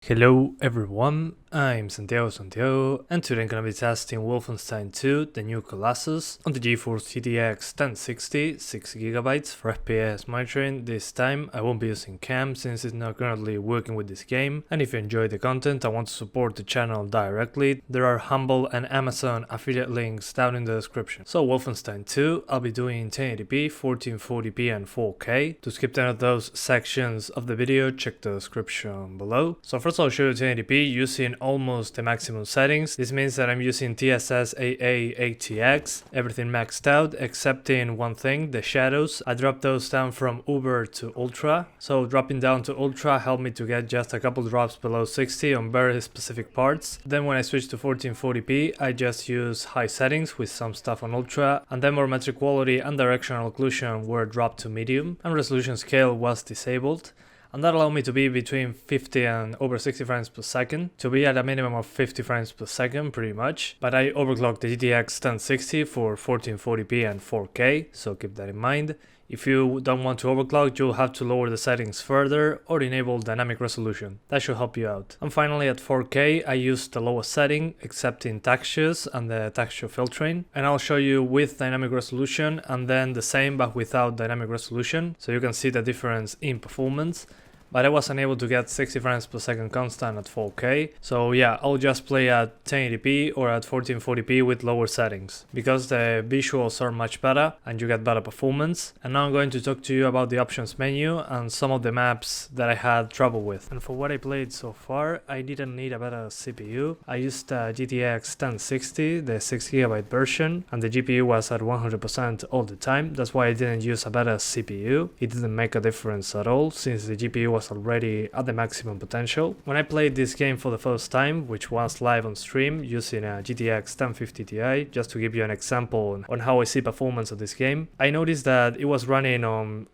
Hello everyone, I'm Santiago, and today I'm gonna be testing Wolfenstein 2, the new Colossus, on the GeForce GTX 1060, 6GB for FPS monitoring. This time I won't be using cam since it's not currently working with this game, and if you enjoy the content and want to support the channel directly, there are Humble and Amazon affiliate links down in the description. So Wolfenstein 2, I'll be doing 1080p, 1440p and 4K. To skip any of those sections of the video, check the description below. So first I'll show you 1080p using almost the maximum settings. This means that I'm using TSS AA ATX, everything maxed out excepting one thing, the shadows. I dropped those down from Uber to Ultra. So dropping down to Ultra helped me to get just a couple drops below 60 on very specific parts. Then when I switched to 1440p, I just use high settings with some stuff on Ultra, and then metric quality and directional occlusion were dropped to medium, and resolution scale was disabled. And that allowed me to be between 50 and over 60 frames per second, to be at a minimum of 50 frames per second pretty much. But I overclocked the GTX 1060 for 1440p and 4K, so keep that in mind. If you don't want to overclock, you'll have to lower the settings further or enable dynamic resolution. That should help you out. And finally at 4K, I used the lowest setting except in textures and the texture filtering. And I'll show you with dynamic resolution and then the same but without dynamic resolution, so you can see the difference in performance. But I wasn't able to get 60 frames per second constant at 4K, so yeah, I'll just play at 1080p or at 1440p with lower settings, because the visuals are much better and you get better performance. And now I'm going to talk to you about the options menu and some of the maps that I had trouble with. And for what I played so far, I didn't need a better CPU. I used a GTX 1060, the 6GB version, and the GPU was at 100% all the time. That's why I didn't use a better CPU. It didn't make a difference at all, since the GPU was already at the maximum potential. When I played this game for the first time, which was live on stream using a GTX 1050 Ti, just to give you an example on how I see performance of this game, I noticed that it was running on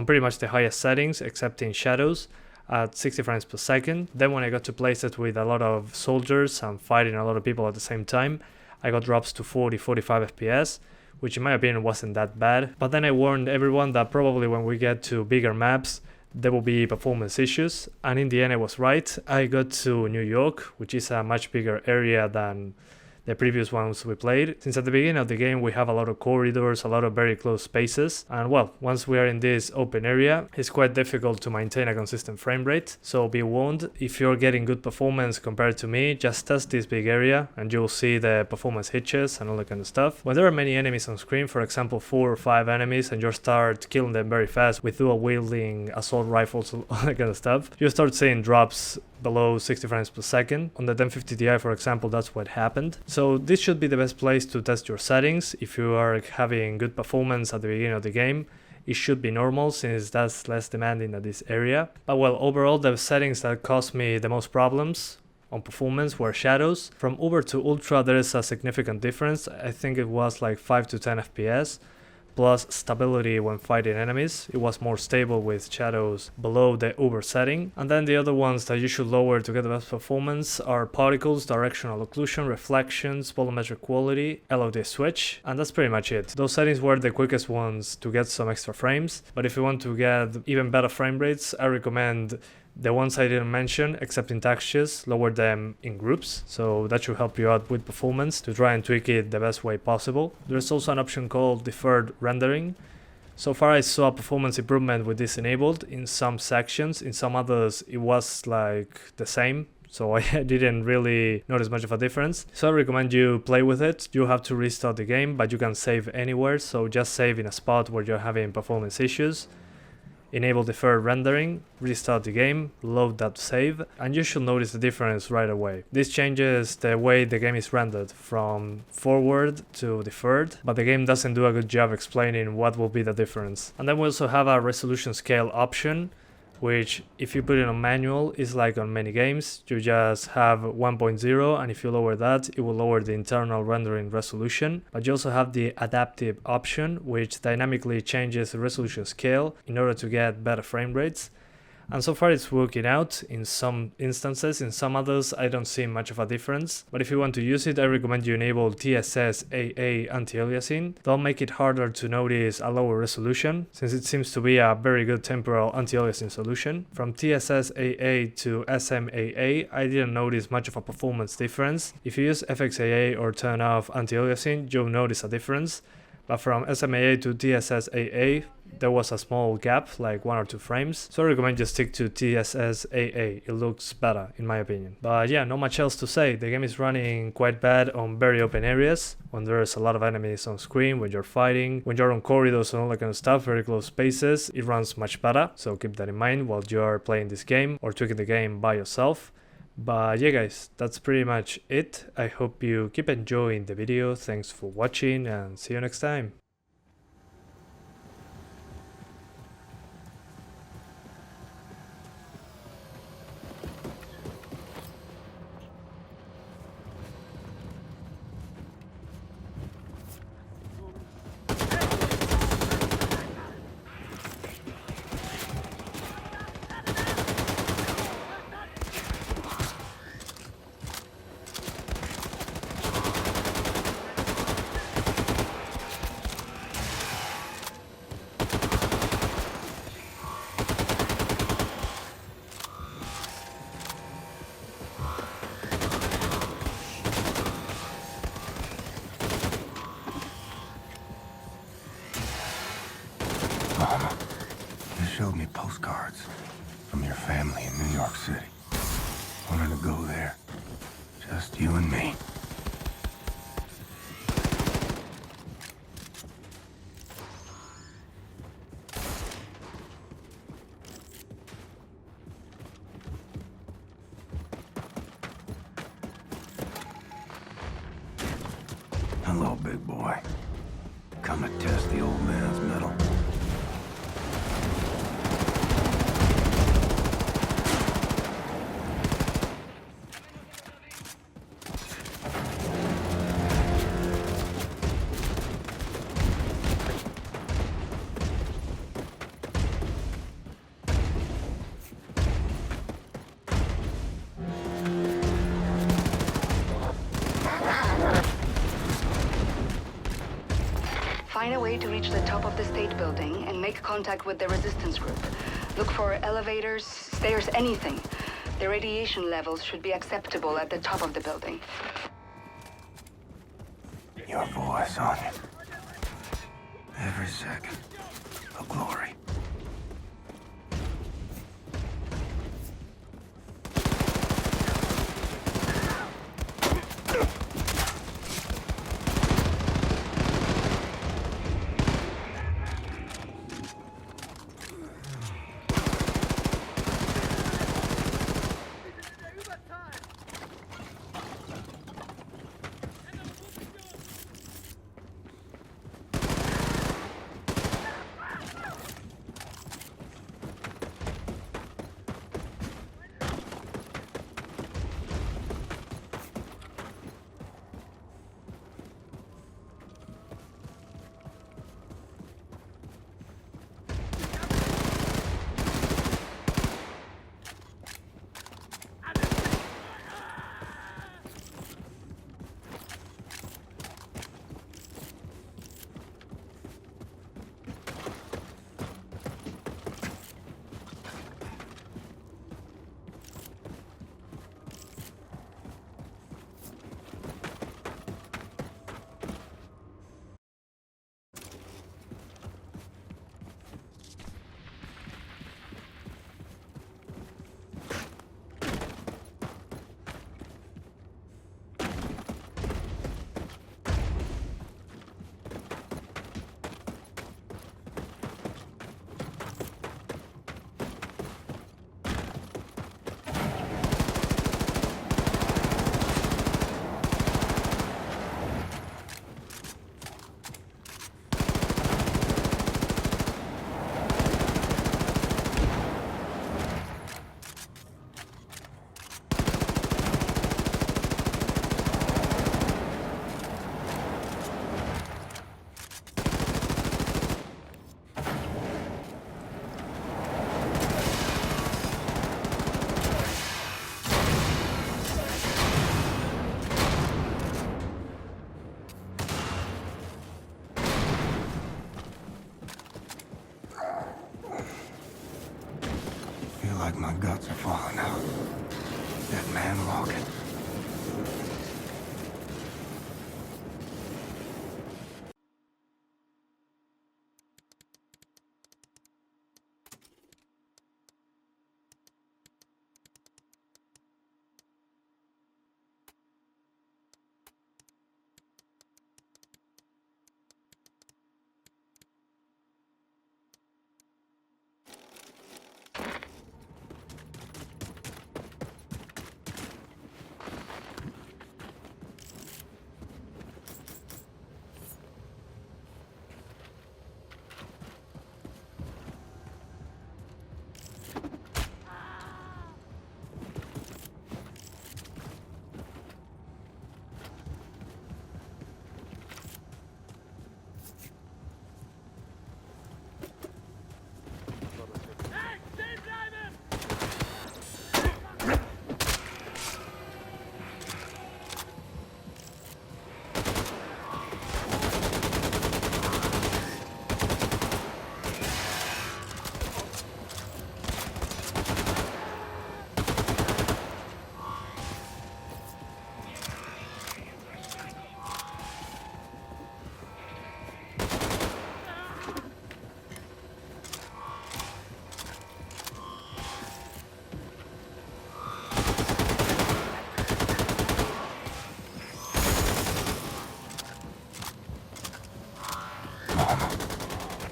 pretty much the highest settings except in shadows at 60 frames per second. Then when I got to places with a lot of soldiers and fighting a lot of people at the same time, I got drops to 40-45 FPS, which in my opinion wasn't that bad. But then I warned everyone that probably when we get to bigger maps, there will be performance issues, and in the end I was right. I got to New York, which is a much bigger area than the previous ones we played. Since at the beginning of the game we have a lot of corridors, a lot of very close spaces, and well, once we are in this open area, it's quite difficult to maintain a consistent frame rate. So be warned, if you're getting good performance compared to me, just test this big area and you'll see the performance hitches and all that kind of stuff. When there are many enemies on screen, for example 4 or 5 enemies, and you start killing them very fast with dual wielding assault rifles, all that kind of stuff, you start seeing drops below 60 frames per second. On the 1050 Ti, for example, that's what happened. So this should be the best place to test your settings. If you are having good performance at the beginning of the game, it should be normal since that's less demanding at this area. But well, overall the settings that caused me the most problems on performance were shadows. From Uber to Ultra there is a significant difference. I think it was like 5 to 10 FPS. Plus stability when fighting enemies. It was more stable with shadows below the Uber setting. And then the other ones that you should lower to get the best performance are particles, directional occlusion, reflections, volumetric quality, LOD switch, and that's pretty much it. Those settings were the quickest ones to get some extra frames, but if you want to get even better frame rates, I recommend the ones I didn't mention, except in textures, lower them in groups, so that should help you out with performance to try and tweak it the best way possible. There's also an option called deferred rendering. So far I saw performance improvement with this enabled in some sections, in some others it was like the same, so I didn't really notice much of a difference. So I recommend you play with it. You have to restart the game, but you can save anywhere, so just save in a spot where you're having performance issues. Enable deferred rendering, restart the game, load that save, and you should notice the difference right away. This changes the way the game is rendered from forward to deferred, but the game doesn't do a good job explaining what will be the difference. And then we also have a resolution scale option, which if you put it on manual is like on many games, you just have 1.0, and if you lower that it will lower the internal rendering resolution. But you also have the adaptive option, which dynamically changes the resolution scale in order to get better frame rates. and so far it's working out in some instances. In some others I don't see much of a difference, but if you want to use it I recommend you enable TSS-AA anti-aliasing. That'll make it harder to notice a lower resolution, since it seems to be a very good temporal anti-aliasing solution. From TSS-AA to SMAA I didn't notice much of a performance difference. If you use FXAA or turn off anti-aliasing you'll notice a difference, but from SMAA to TSS-AA there was a small gap, like 1 or 2 frames, so I recommend you stick to TSS-AA, it looks better in my opinion. But yeah, not much else to say. The game is running quite bad on very open areas, when there's a lot of enemies on screen, when you're fighting, when you're on corridors and all that kind of stuff, very close spaces, it runs much better, so keep that in mind while you're playing this game or tweaking the game by yourself. But yeah guys, that's pretty much it. I hope you keep enjoying the video, thanks for watching and see you next time. Mama, you showed me postcards from your family in New York City. Wanted to go there. Just you and me. Hello, big boy. Come to test the old man's mettle. Find a way to reach the top of the state building and make contact with the resistance group. Look for elevators, stairs, anything. The radiation levels should be acceptable at the top of the building. Your voice on it. Every second. A glory. That man walking.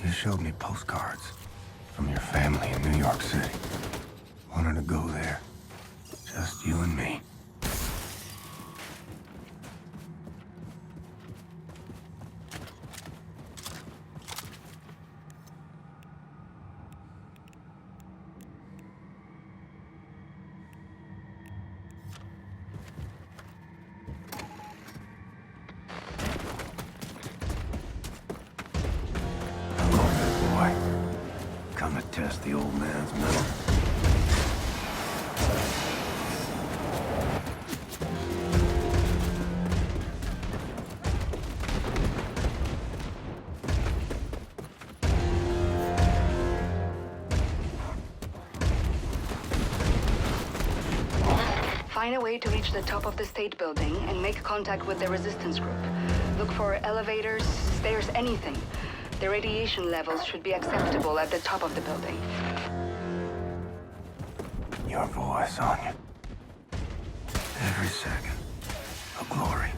You showed me postcards from your family in New York City. Wanted to go there. Just you and me. Come to test the old man's metal. Find a way to reach the top of the state building and make contact with the resistance group. Look for elevators, stairs, anything. The radiation levels should be acceptable at the top of the building. Your voice, Anya. Every second. A glory.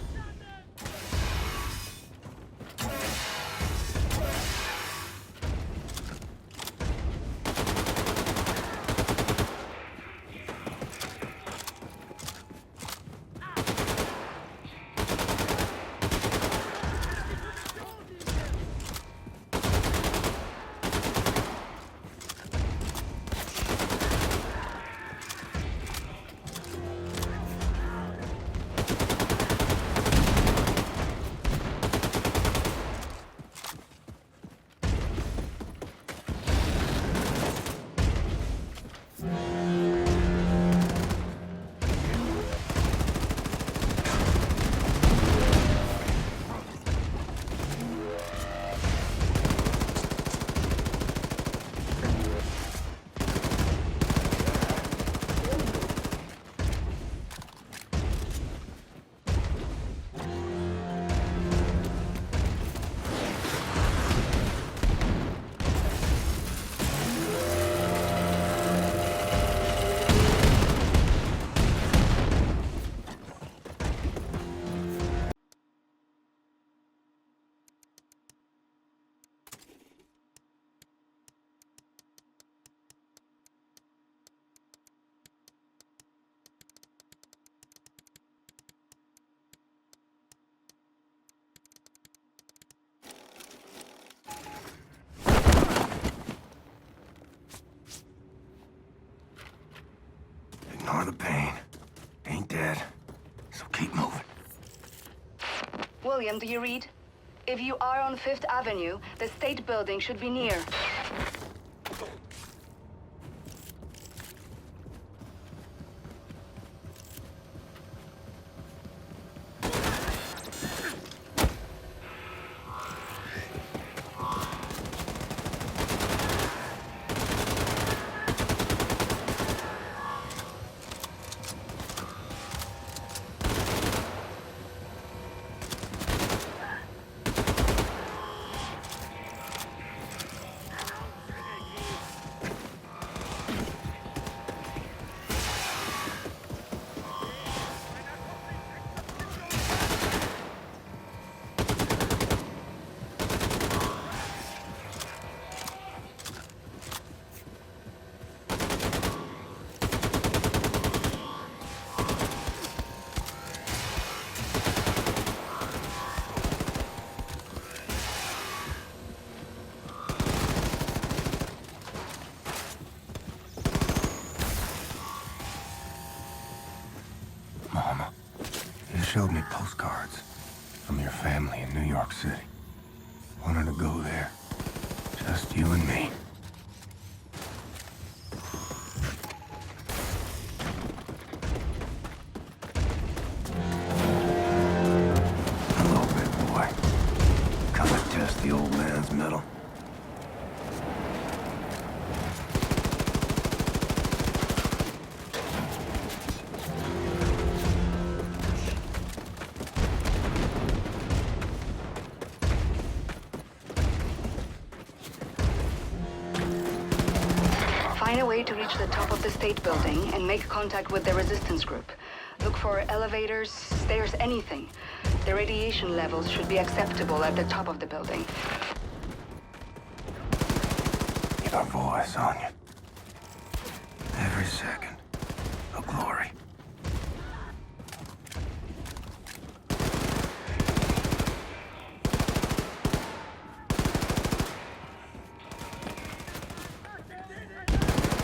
Ignore the pain. Ain't dead. So keep moving. William, do you read? If you are on 5th Avenue, the state building should be near. Mama. You showed me postcards from your family in New York City. Wanted to go there. Just you and me. Hello, big boy. Come and test the old man's mettle. Find a way to reach the top of the state building and make contact with the resistance group. Look for elevators, stairs, anything. The radiation levels should be acceptable at the top of the building. Keep our voice on you.